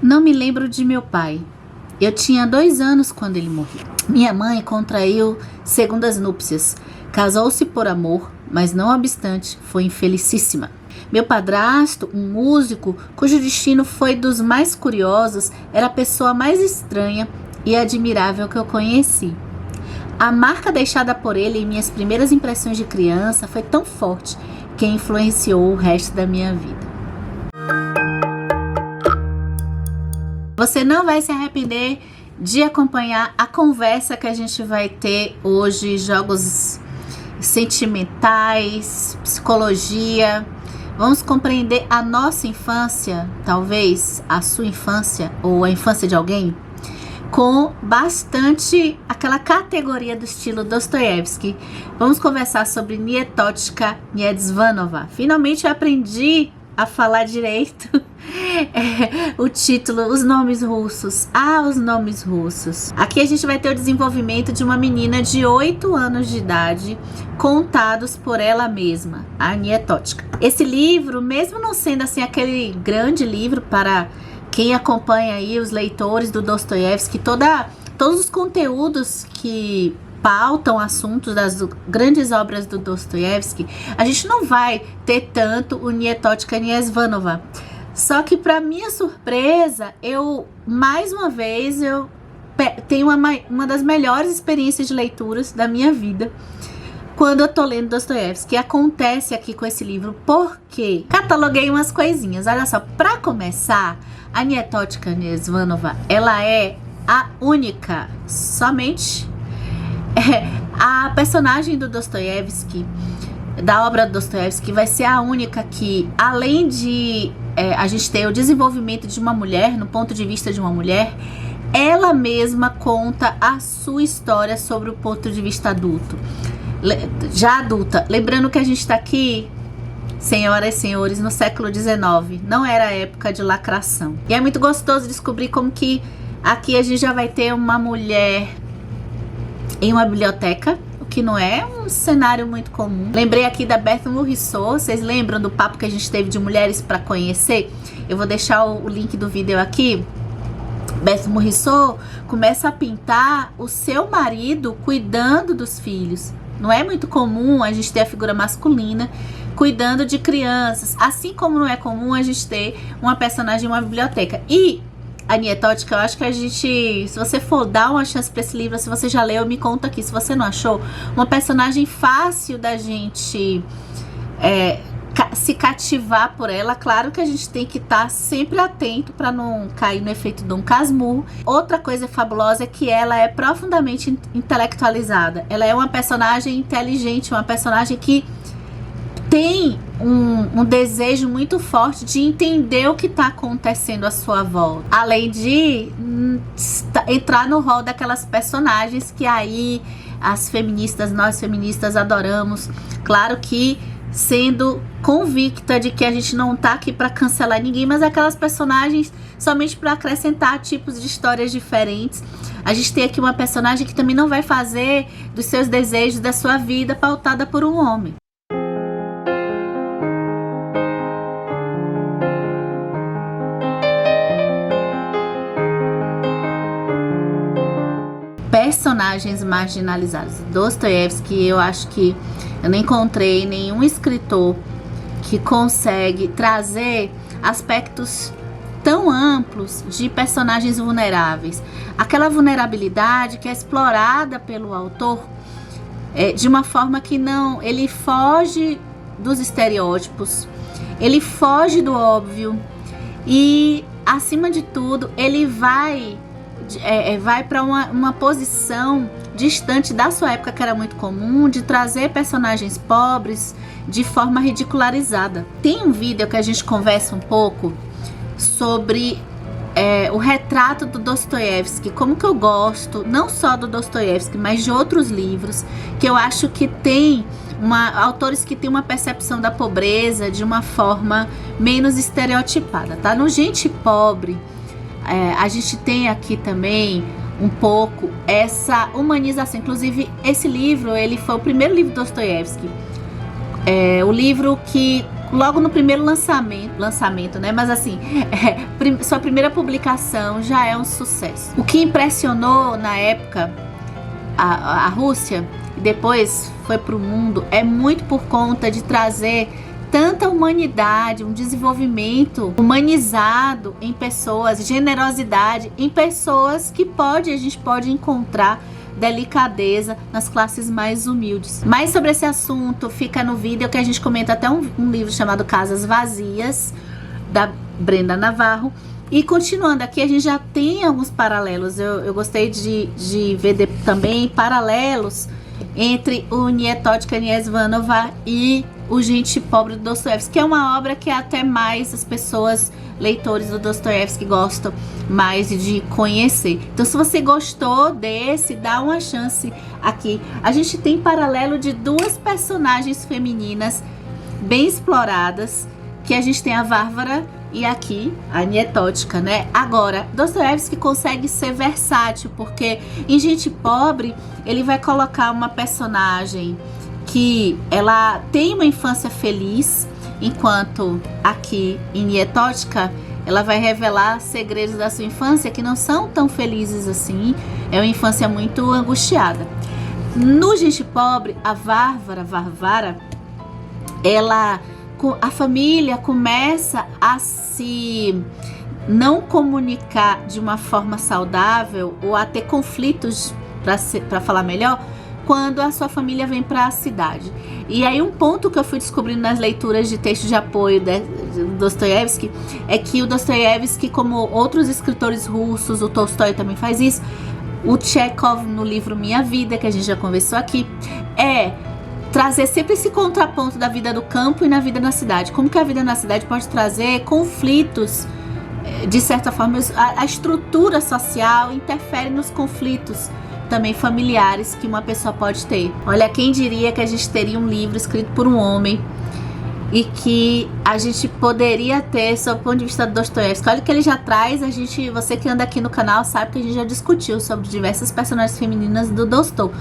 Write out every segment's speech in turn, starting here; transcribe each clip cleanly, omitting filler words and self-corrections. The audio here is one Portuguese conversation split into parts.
Não me lembro de meu pai. Eu tinha 2 anos quando ele morreu. Minha mãe contraiu segundas núpcias. Casou-se por amor, mas não obstante, foi infelicíssima. Meu padrasto, um músico cujo destino foi dos mais curiosos, era a pessoa mais estranha e admirável que eu conheci. A marca deixada por ele em minhas primeiras impressões de criança foi tão forte que influenciou o resto da minha vida. Você não vai se arrepender de acompanhar a conversa que a gente vai ter hoje, jogos sentimentais, psicologia. Vamos compreender a nossa infância, talvez a sua infância ou a infância de alguém, com bastante aquela categoria do estilo Dostoiévski. Vamos conversar sobre Nietochka Niedzvanova. Finalmente eu aprendi a falar direito o título, os nomes russos. Os nomes russos. Aqui a gente vai ter o desenvolvimento de uma menina de 8 anos de idade, contados por ela mesma, a Nietochka. Esse livro, mesmo não sendo assim aquele grande livro para quem acompanha aí os leitores do Dostoiévski, todos os conteúdos que pautam assuntos das grandes obras do Dostoiévski, a gente não vai ter tanto o Nietochka Niedzvanova. Só que, para minha surpresa, mais uma vez, tenho uma das melhores experiências de leituras da minha vida quando eu tô lendo Dostoiévski, que acontece aqui com esse livro, porque cataloguei umas coisinhas. Olha só, para começar, a Nietochka Niedzvanova, ela é a única, somente a personagem do Dostoiévski, da obra do Dostoiévski, vai ser a única que, além de a gente ter o desenvolvimento de uma mulher, no ponto de vista de uma mulher, ela mesma conta a sua história sobre o ponto de vista adulto, já adulta. Lembrando que a gente está aqui, senhoras e senhores, no século XIX, não era a época de lacração. E é muito gostoso descobrir como que aqui a gente já vai ter uma mulher em uma biblioteca, o que não é um cenário muito comum. Lembrei aqui da Berthe Morisot. Vocês lembram do papo que a gente teve de mulheres para conhecer? Eu vou deixar o link do vídeo aqui. Berthe Morisot começa a pintar o seu marido cuidando dos filhos. Não é muito comum a gente ter a figura masculina cuidando de crianças, assim como não é comum a gente ter uma personagem em uma biblioteca. E a Nietochka, eu acho que a gente, se você for dar uma chance para esse livro, se você já leu, me conta aqui. Se você não achou, uma personagem fácil da gente se cativar por ela. Claro que a gente tem que estar sempre atento para não cair no efeito Dom Casmurro. Outra coisa fabulosa é que ela é profundamente intelectualizada. Ela é uma personagem inteligente, uma personagem que tem um desejo muito forte de entender o que está acontecendo à sua volta, além de entrar no rol daquelas personagens que aí as feministas, nós feministas adoramos. Claro que sendo convicta de que a gente não tá aqui para cancelar ninguém, mas aquelas personagens somente para acrescentar tipos de histórias diferentes. A gente tem aqui uma personagem que também não vai fazer dos seus desejos, da sua vida, pautada por um homem. Personagens marginalizados. Dostoiévski, eu acho que eu não encontrei nenhum escritor que consegue trazer aspectos tão amplos de personagens vulneráveis. Aquela vulnerabilidade que é explorada pelo autor de uma forma que não... Ele foge dos estereótipos, ele foge do óbvio e, acima de tudo, ele vai para uma posição distante da sua época, que era muito comum, de trazer personagens pobres de forma ridicularizada. Tem um vídeo que a gente conversa um pouco sobre o retrato do Dostoiévski, como que eu gosto, não só do Dostoiévski, mas de outros livros, que eu acho que tem autores que têm uma percepção da pobreza de uma forma menos estereotipada, tá? No Gente Pobre, a gente tem aqui também um pouco essa humanização. Inclusive, esse livro, ele foi o primeiro livro do Dostoiévski. O livro que logo no primeiro lançamento, né? Mas assim, sua primeira publicação já é um sucesso. O que impressionou na época a Rússia e depois foi para o mundo é muito por conta de trazer tanta humanidade, um desenvolvimento humanizado em pessoas, generosidade em pessoas que a gente pode encontrar delicadeza nas classes mais humildes. Mais sobre esse assunto fica no vídeo que a gente comenta até um livro chamado Casas Vazias, da Brenda Navarro. E continuando aqui, a gente já tem alguns paralelos. Eu gostei de ver também paralelos entre o Nietochka Niezvanova e o Gente Pobre do Dostoiévski, que é uma obra que até mais as pessoas, leitores do Dostoiévski, gostam mais de conhecer. Então, se você gostou desse, dá uma chance aqui. A gente tem paralelo de duas personagens femininas bem exploradas, que a gente tem a Varvara e aqui a Nietochka, né? Agora, Dostoiévski consegue ser versátil, porque em Gente Pobre ele vai colocar uma personagem que ela tem uma infância feliz, enquanto aqui em Nietochka ela vai revelar segredos da sua infância que não são tão felizes assim. É uma infância muito angustiada. No Gente Pobre, a Varvara, a família começa a se não comunicar de uma forma saudável ou a ter conflitos, para falar melhor, quando a sua família vem para a cidade. E aí um ponto que eu fui descobrindo nas leituras de textos de apoio do Dostoiévski é que o Dostoiévski, como outros escritores russos, o Tolstói também faz isso, o Chekhov no livro Minha Vida, que a gente já conversou aqui, trazer sempre esse contraponto da vida do campo e na vida na cidade. Como que a vida na cidade pode trazer conflitos, de certa forma, a estrutura social interfere nos conflitos também familiares que uma pessoa pode ter. Olha, quem diria que a gente teria um livro escrito por um homem e que a gente poderia ter sob o ponto de vista do Dostoiévski. Olha que ele já traz, você que anda aqui no canal sabe que a gente já discutiu sobre diversas personagens femininas do Tolstói.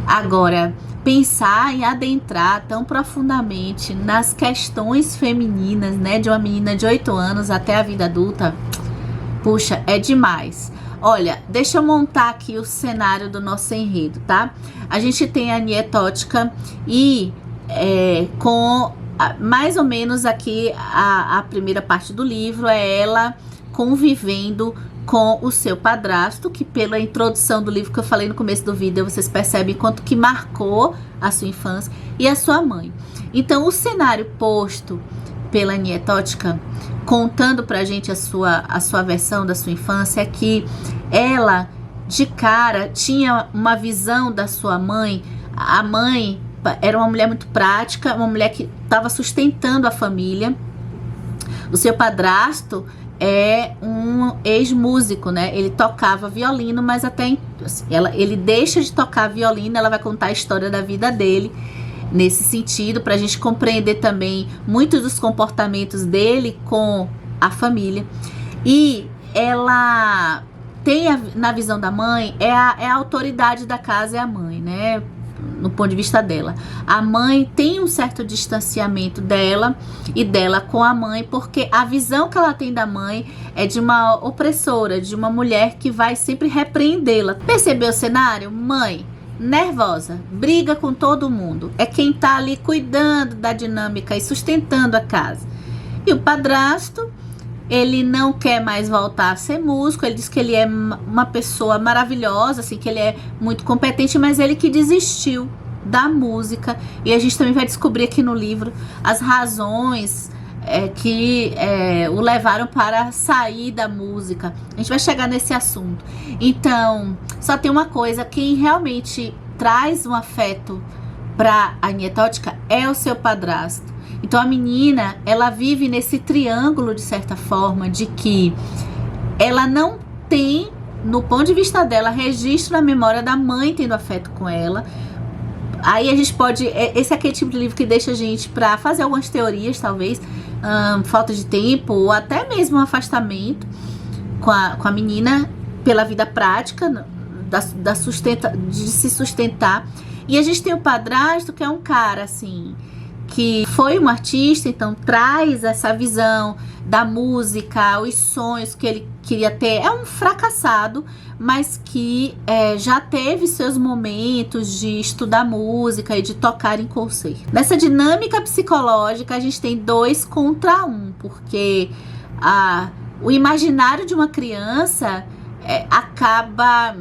Agora, pensar e adentrar tão profundamente nas questões femininas, né, de uma menina de 8 anos até a vida adulta, puxa, é demais. Olha, deixa eu montar aqui o cenário do nosso enredo, tá? A gente tem a Nietochka e mais ou menos aqui a primeira parte do livro é ela convivendo com o seu padrasto, que pela introdução do livro que eu falei no começo do vídeo, vocês percebem quanto que marcou a sua infância, e a sua mãe. Então, o cenário posto pela Nietochka, contando pra gente a sua versão da sua infância, é que ela, de cara, tinha uma visão da sua mãe. A mãe era uma mulher muito prática, uma mulher que estava sustentando a família. O seu padrasto é um ex-músico, né? Ele tocava violino, mas até assim, ele deixa de tocar violino, ela vai contar a história da vida dele nesse sentido, pra gente compreender também muitos dos comportamentos dele com a família. E ela tem, na visão da mãe, é a autoridade da casa, é a mãe, né? No ponto de vista dela. A mãe tem um certo distanciamento dela e dela com a mãe, porque a visão que ela tem da mãe é de uma opressora, de uma mulher que vai sempre repreendê-la. Percebeu o cenário? Mãe nervosa, briga com todo mundo, é quem tá ali cuidando da dinâmica e sustentando a casa. E o padrasto, ele não quer mais voltar a ser músico, ele diz que ele é uma pessoa maravilhosa, assim, que ele é muito competente, mas ele que desistiu da música. E a gente também vai descobrir aqui no livro as razões que o levaram para sair da música. A gente vai chegar nesse assunto. Então, só tem uma coisa, quem realmente traz um afeto para a Nietochka é o seu padrasto. Então a menina, ela vive nesse triângulo, de certa forma, de que ela não tem, no ponto de vista dela, registro na memória da mãe tendo afeto com ela. Aí a gente pode, esse é aquele tipo de livro que deixa a gente para fazer algumas teorias, talvez, falta de tempo, ou até mesmo um afastamento com a menina pela vida prática, de se sustentar. E a gente tem o padrasto, que é um cara, assim, que foi um artista, então traz essa visão da música, os sonhos que ele queria ter. É um fracassado, mas que já teve seus momentos de estudar música e de tocar em concerto. Nessa dinâmica psicológica, a gente tem 2 contra 1, porque o imaginário de uma criança acaba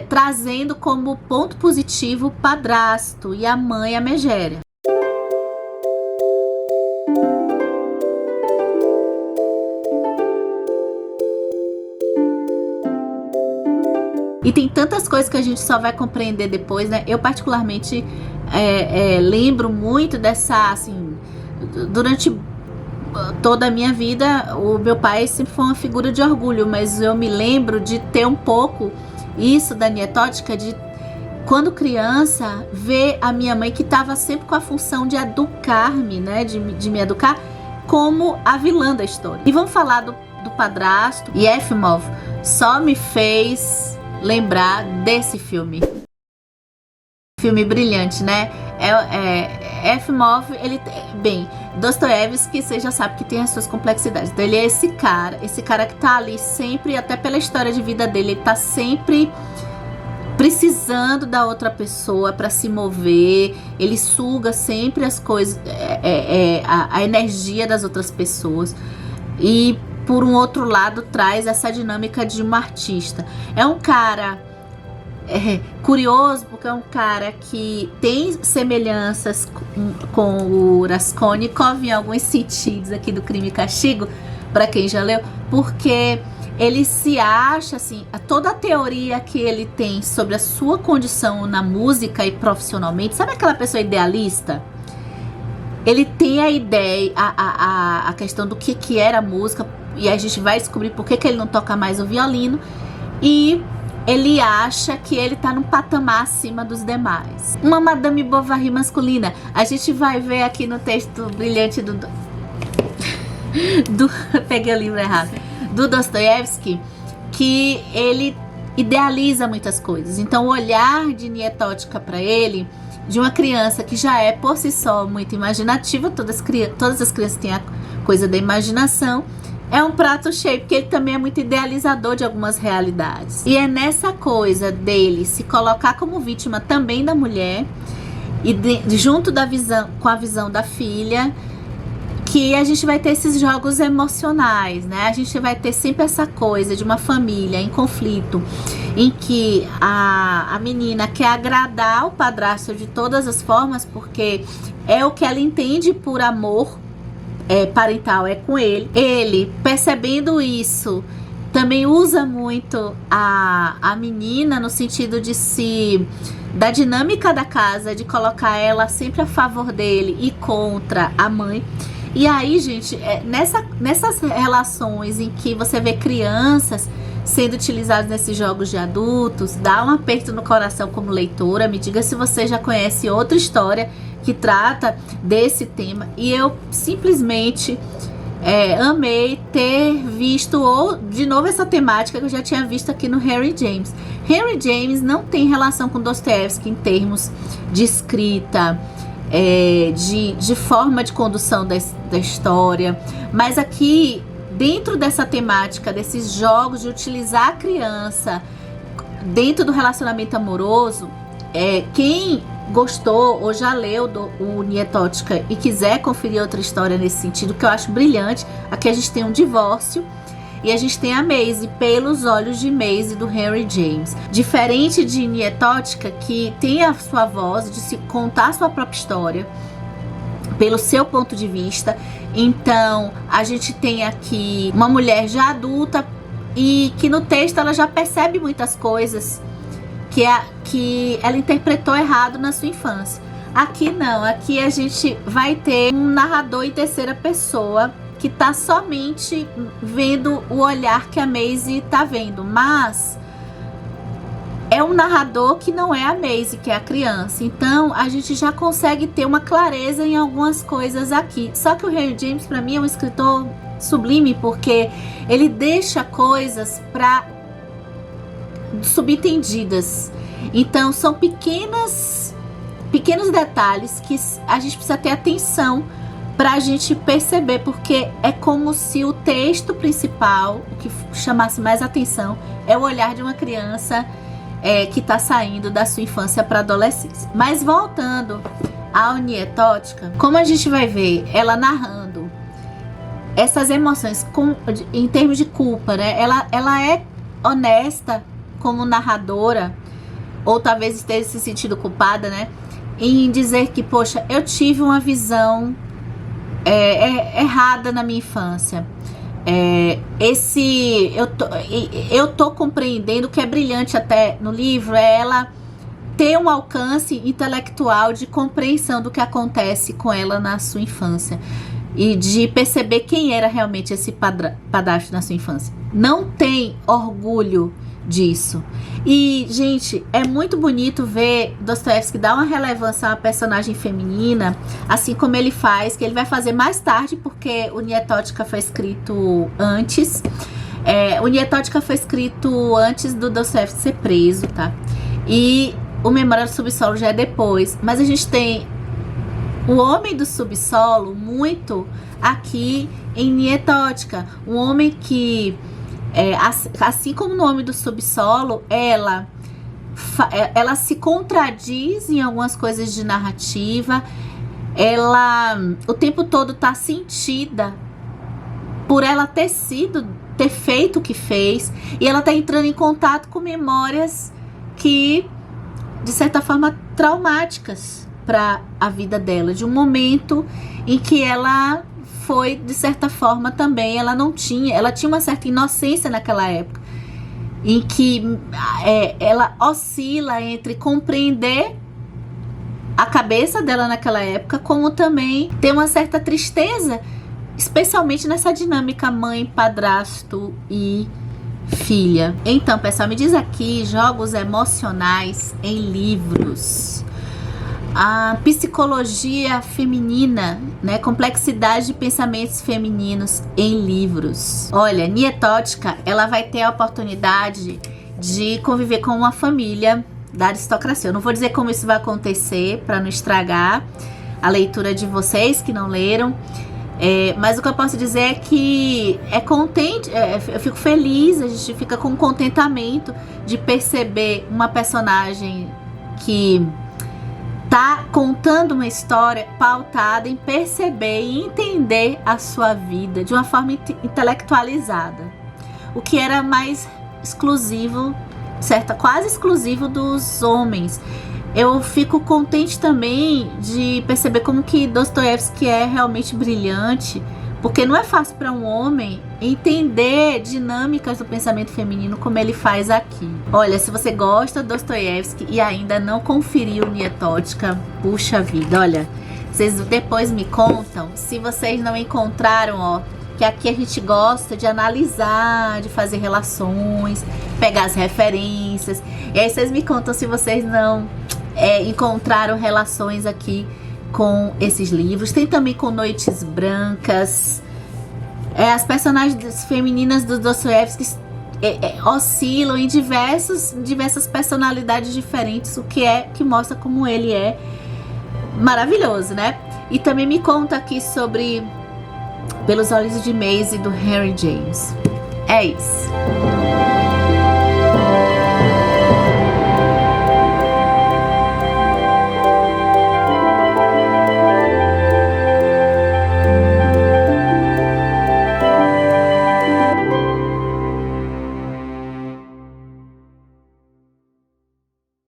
trazendo como ponto positivo o padrasto e a mãe, a megera. E tem tantas coisas que a gente só vai compreender depois, né? Eu particularmente lembro muito dessa, assim, durante toda a minha vida, o meu pai sempre foi uma figura de orgulho, mas eu me lembro de ter um pouco isso da nietótica, de quando criança, ver a minha mãe, que estava sempre com a função de educar-me, né? De me educar, como a vilã da história. E vamos falar do padrasto. E Yefimov só me fez lembrar desse filme. Filme brilhante, né? Yefimov, Dostoiévski, você já sabe que tem as suas complexidades. Então ele é esse cara que tá ali sempre, até pela história de vida dele, ele tá sempre precisando da outra pessoa para se mover, ele suga sempre as coisas, a energia das outras pessoas, e por um outro lado traz essa dinâmica de um artista. É um cara curioso, porque é um cara que tem semelhanças com o Raskolnikov em alguns sentidos aqui do Crime e Castigo, para quem já leu, porque ele se acha, assim, toda a teoria que ele tem sobre a sua condição na música e profissionalmente, sabe aquela pessoa idealista? Ele tem a ideia, a questão do que era a música, e a gente vai descobrir por que ele não toca mais o violino, e ele acha que ele tá num patamar acima dos demais. Uma Madame Bovary masculina. A gente vai ver aqui no texto brilhante peguei o livro errado, do Dostoiévski, que ele idealiza muitas coisas. Então o olhar de Nietótica para ele, de uma criança que já é por si só muito imaginativa, todas as crianças têm a coisa da imaginação, é um prato cheio, porque ele também é muito idealizador de algumas realidades. E é nessa coisa dele se colocar como vítima também da mulher, e junto com a visão da filha, que a gente vai ter esses jogos emocionais, né? A gente vai ter sempre essa coisa de uma família em conflito, em que a menina quer agradar o padrasto de todas as formas, porque é o que ela entende por amor parental, é com ele. Ele, percebendo isso, também usa muito a menina no sentido da dinâmica da casa, de colocar ela sempre a favor dele e contra a mãe. E aí, gente, nessas relações em que você vê crianças sendo utilizadas nesses jogos de adultos, dá um aperto no coração como leitora. Me diga se você já conhece outra história que trata desse tema. E eu simplesmente amei ter visto de novo essa temática que eu já tinha visto aqui no Henry James. Henry James não tem relação com Dostoiévski em termos de escrita, de forma de condução da história, mas aqui dentro dessa temática, desses jogos de utilizar a criança dentro do relacionamento amoroso, quem gostou ou já leu o Nietótica e quiser conferir outra história nesse sentido, que eu acho brilhante, aqui a gente tem um divórcio e a gente tem a Maisie, pelos olhos de Maisie, do Henry James. Diferente de Nietótica, que tem a sua voz de se contar a sua própria história pelo seu ponto de vista. Então a gente tem aqui uma mulher já adulta e que no texto ela já percebe muitas coisas que ela interpretou errado na sua infância. Aqui não, aqui a gente vai ter um narrador em terceira pessoa que tá somente vendo o olhar que a Maisie tá vendo, mas é um narrador que não é a Maisie, que é a criança. Então a gente já consegue ter uma clareza em algumas coisas aqui. Só que o Henry James, para mim, é um escritor sublime, porque ele deixa coisas para subentendidas. Então são pequenas pequenos detalhes que a gente precisa ter atenção para a gente perceber, porque é como se o texto principal, o que chamasse mais atenção, é o olhar de uma criança que está saindo da sua infância para a adolescência. Mas voltando à Oniethotica, como a gente vai ver ela narrando essas emoções em termos de culpa, né? Ela é honesta como narradora, ou talvez esteja se sentindo culpada, né? Em dizer que, poxa, eu tive uma visão errada na minha infância. Eu tô compreendendo, o que é brilhante até no livro é ela ter um alcance intelectual de compreensão do que acontece com ela na sua infância e de perceber quem era realmente esse padrasto na sua infância. Não tem orgulho disso. E, gente, é muito bonito ver Dostoiévski dar uma relevância a uma personagem feminina, assim como ele faz, que ele vai fazer mais tarde, porque o Oniethotica foi escrito antes. O Oniethotica foi escrito antes do Dostoiévski ser preso, tá? E o Memória do Subsolo já é depois. Mas a gente tem o homem do subsolo muito aqui em Oniethotica. Um homem que assim como no Homem do Subsolo, ela se contradiz em algumas coisas de narrativa. Ela o tempo todo tá sentida por ela ter feito o que fez, e ela tá entrando em contato com memórias que, de certa forma, traumáticas para a vida dela, de um momento em que ela foi, de certa forma, também, ela tinha uma certa inocência naquela época, em que ela oscila entre compreender a cabeça dela naquela época, como também ter uma certa tristeza, especialmente nessa dinâmica mãe, padrasto e filha. Então, pessoal, me diz aqui, jogos emocionais em livros. A psicologia feminina, né? Complexidade de pensamentos femininos em livros. Olha, Oniethotica, ela vai ter a oportunidade de conviver com uma família da aristocracia. Eu não vou dizer como isso vai acontecer para não estragar a leitura de vocês que não leram. Mas o que eu posso dizer é que eu fico feliz, a gente fica com contentamento de perceber uma personagem que tá contando uma história pautada em perceber e entender a sua vida de uma forma intelectualizada, o que era mais exclusivo, quase exclusivo dos homens. Eu fico contente também de perceber como que Dostoiévski é realmente brilhante, porque não é fácil para um homem entender dinâmicas do pensamento feminino como ele faz aqui. Olha, se você gosta de Dostoiévski e ainda não conferiu Oniethotica, puxa vida, olha, vocês depois me contam se vocês não encontraram, que aqui a gente gosta de analisar, de fazer relações, pegar as referências, e aí vocês me contam se vocês não encontraram relações aqui com esses livros. Tem também com Noites Brancas. As personagens femininas do Dostoiévski oscilam em diversas personalidades diferentes, o que mostra como ele é maravilhoso, né? E também me conta aqui sobre Pelos Olhos de Maisie, do Henry James. É isso.